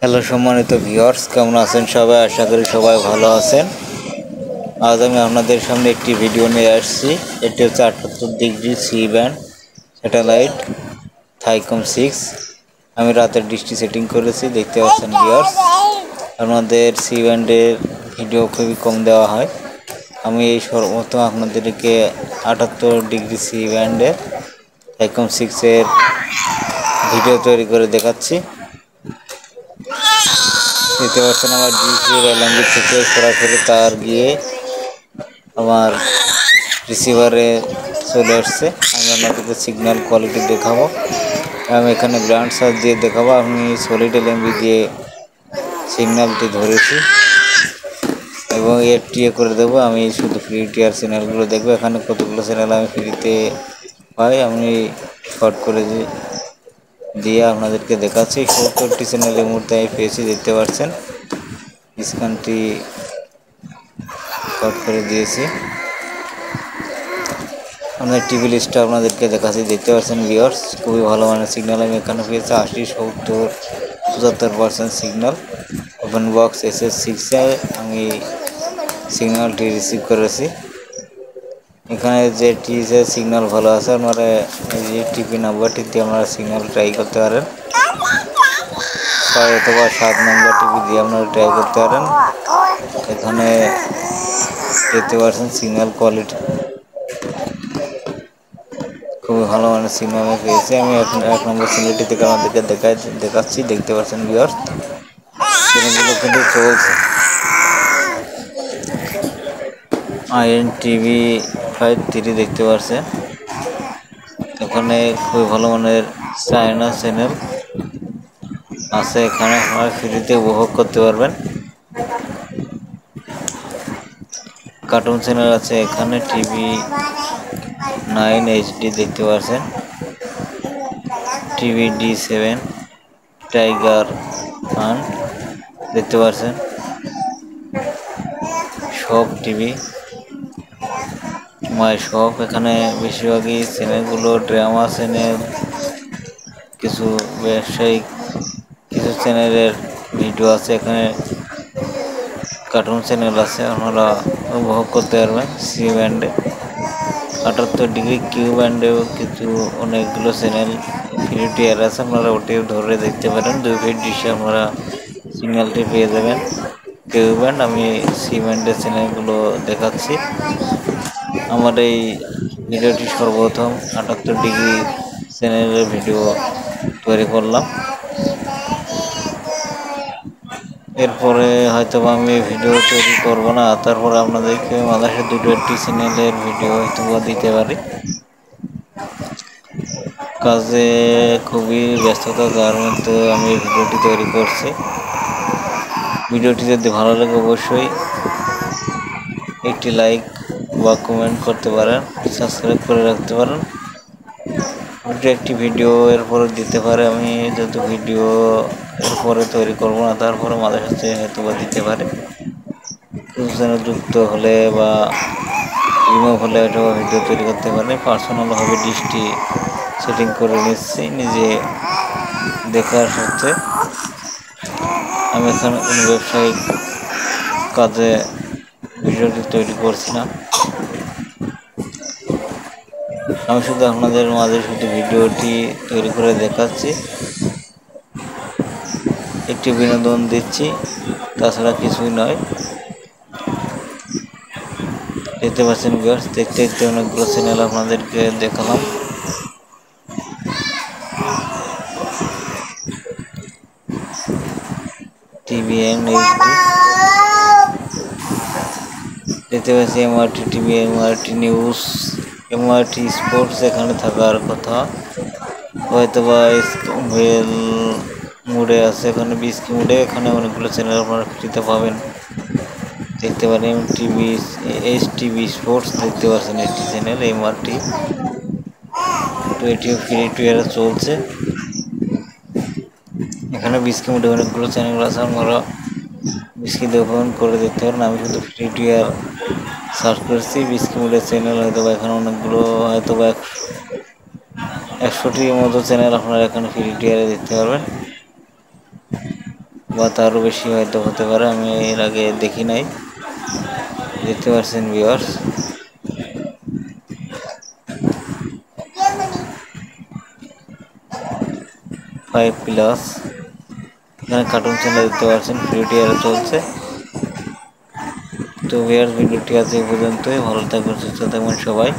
Hello সম্মানিত viewers, কেমন আছেন সবাই? আশা করি সবাই ভালো আছেন। আজ আমি আপনাদের সামনে একটি ভিডিও নিয়ে আসছি। এটি হচ্ছে 78 ডিগ্রি সি ব্যান্ড স্যাটেলাইট থাইকম 6। আমি রাতের দৃষ্টি সেটিং করেছি, দেখতে পাচ্ছেন ভিউয়ার্স। আপনাদের সি ব্যান্ডের ভিডিও খুবই কম দেওয়া হয়। আমি এই সর্বপ্রথম আপনাদেরকে 78 ডিগ্রি সি ব্যান্ডের থাইকম 6-এর ভিডিও তৈরি করে দেখাচ্ছি। দেখতে পাচ্ছেন আমার ডিসিএল এলএমবি থেকে সরাসরি তার গিয়ে আমার রিসিভারে চলে আসছে। আমি আপনাদেরকে সিগন্যাল কোয়ালিটি দেখাবো। আমি এখানে ব্র্যান্ড সার্চ দিয়ে দেখাবো। আমি সলিড এলএমবি দিয়ে সিগন্যালটি ধরেছি এবং এফটিএ করে দেবো। আমি শুধু ফ্রি টিয়ার চ্যানেলগুলো দেখবো। এখানে কতগুলো চ্যানেল আমি ফ্রিতে পাই, আমি শর্ট করে দিয়ে আপনাদেরকে দেখাচ্ছি। 70টি চ্যানেল এই মুহূর্তে আমি পেয়েছি, দেখতে পাচ্ছেন। স্ক্যানটি শর্ট করে দিয়েছি। আমরা টিভি লিস্টটা আপনাদেরকে দেখাচ্ছি, দেখতে পাচ্ছেন ভিউয়ার্স। খুবই ভালো মানের সিগন্যাল আমি এখানে পেয়েছি। 80, 70, 75% সিগন্যাল। ওপেন বক্স SS6-এ আমি সিগন্যালটি রিসিভ করেছি। এখানে যে টিভিতে সিগন্যাল ভালো আছে, আপনারা এই যে টিভি নাম্বারটি দিয়ে আপনারা সিগন্যাল ট্রাই করতে পারেন। 6 অথবা 7 নম্বর টিভি দিয়ে আপনারা ট্রাই করতে পারেন। এখানে দেখতে পাচ্ছেন সিগন্যাল কোয়ালিটি খুবই ভালো মানের সিগন্যাল পেয়েছি। আমি এক নম্বর চ্যানেলটি থেকে আমাদেরকে দেখাচ্ছি, দেখতে পাচ্ছেন ভিউয়ার্স। চ্যানেলগুলো কিন্তু চলছে। INTV53 দেখতে পাচ্ছেন। এখানে খুবই ভালো মানের চায়না চ্যানেল আছে, এখানে আপনারা ফ্রিতে উপভোগ করতে পারবেন। কার্টুন চ্যানেল আছে এখানে, TV9 HD দেখতে পাচ্ছেন, TVD7 টাইগার হান্ট দেখতে পাচ্ছেন, সব টিভি মাই সব। এখানে বেশিরভাগই চ্যানেলগুলো ড্রামা চ্যানেল, কিছু ব্যবসায়িক কিছু চ্যানেলের ভিডিও আছে। এখানে কার্টুন চ্যানেল আছে, আপনারা উপভোগ করতে পারবেন। সি ব্যান্ডে 78 ডিগ্রি কিউ ব্যান্ডেও কিছু অনেকগুলো চ্যানেল ফ্রি টিয়ার আছে, আপনারা ওটিও ধরে দেখতে পারেন। 2 ফিট ডিশে আপনারা সিগন্যালটি পেয়ে যাবেন। কিউ ব্যান্ড আমি সি ব্যান্ডের চ্যানেলগুলো দেখাচ্ছি। আমার এই ভিডিওটি সর্বপ্রথম 78 ডিগ্রি চ্যানেলের ভিডিও তৈরি করলাম। এরপরে হয়তো আমি ভিডিও তৈরি করব না, তারপরে আপনাদেরকে মাঝে 2টি চ্যানেলের ভিডিও হয়তো দিতে পারি। কাজে খুবই ব্যস্ততা, যার মধ্যে আমি ভিডিওটি তৈরি করছি। ভিডিওটি যদি ভালো লাগে অবশ্যই একটি লাইক বা কমেন্ট করতে পারেন, সাবস্ক্রাইব করে রাখতে পারেন। একটি ভিডিও এরপরে দিতে পারে, আমি যত ভিডিও এরপরে তৈরি করব না, তারপরে মাঝে সাথে হয়তো বা দিতে পারে। কিছু চ্যানেল যুক্ত হলে বা রিমুভ হলে হয়তো ভিডিও তৈরি করতে পারে। পার্সোনালভাবে ডিশটি সেটিং করে নিচ্ছি নিজে দেখার সাথে। আমি এখানে কোনো ব্যবসায়িক কাজে ভিডিওটি তৈরি করছি না, আমি শুধু আপনাদের মাঝে শুধু ভিডিওটি তৈরি করে দেখাচ্ছি, একটি বিনোদন দিচ্ছি, তাছাড়া কিছুই নয়। দেখতে পাচ্ছেন ভিউয়ার্স, দেখতে দেখতে অনেকগুলো চ্যানেল আপনাদেরকে দেখালাম। TVN HD দেখতে পাচ্ছি, MRT TV, MRT news, MRT sports এখানে থাকার কথা। হয়তো বা ওয়েল মুডে আছে, এখানে বিস্কি মুডে। এখানে অনেকগুলো চ্যানেল আপনারা ফ্রিতে পাবেন, দেখতে পারেন। HTV স্পোর্টস দেখতে পাচ্ছেন, একটি চ্যানেল MRT, তো এটিও ফ্রি টু এয়ারে চলছে। এখানে বিস্কি মুডে অনেকগুলো চ্যানেল আছে, আপনারা বিস্কি ওপেন করে দেখতে পারেন। আমি শুধু ফ্রি টু এয়ার সার্চ করেছি। বিস্কি মুডের চ্যানেল হয়তো বা এখানে অনেকগুলো, হয়তো বা 100টির মতো চ্যানেল আপনারা এখানে ফ্রি টু এয়ারে দেখতে পারবেন। বা তারও বেশি হয়তো হতে পারে, আমি এর আগে দেখি নাই। দেখতে পাচ্ছেন ভিউয়ার্স, 5+, এখানে কার্টুন চ্যানেল দেখতে পাচ্ছেন, ফ্রি টিয়ারে চলছে। তো ভিউয়ার্স, ভিডিওটি আজ এই পর্যন্তই। ভালো থাকবেন, সুস্থ থাকবেন সবাই।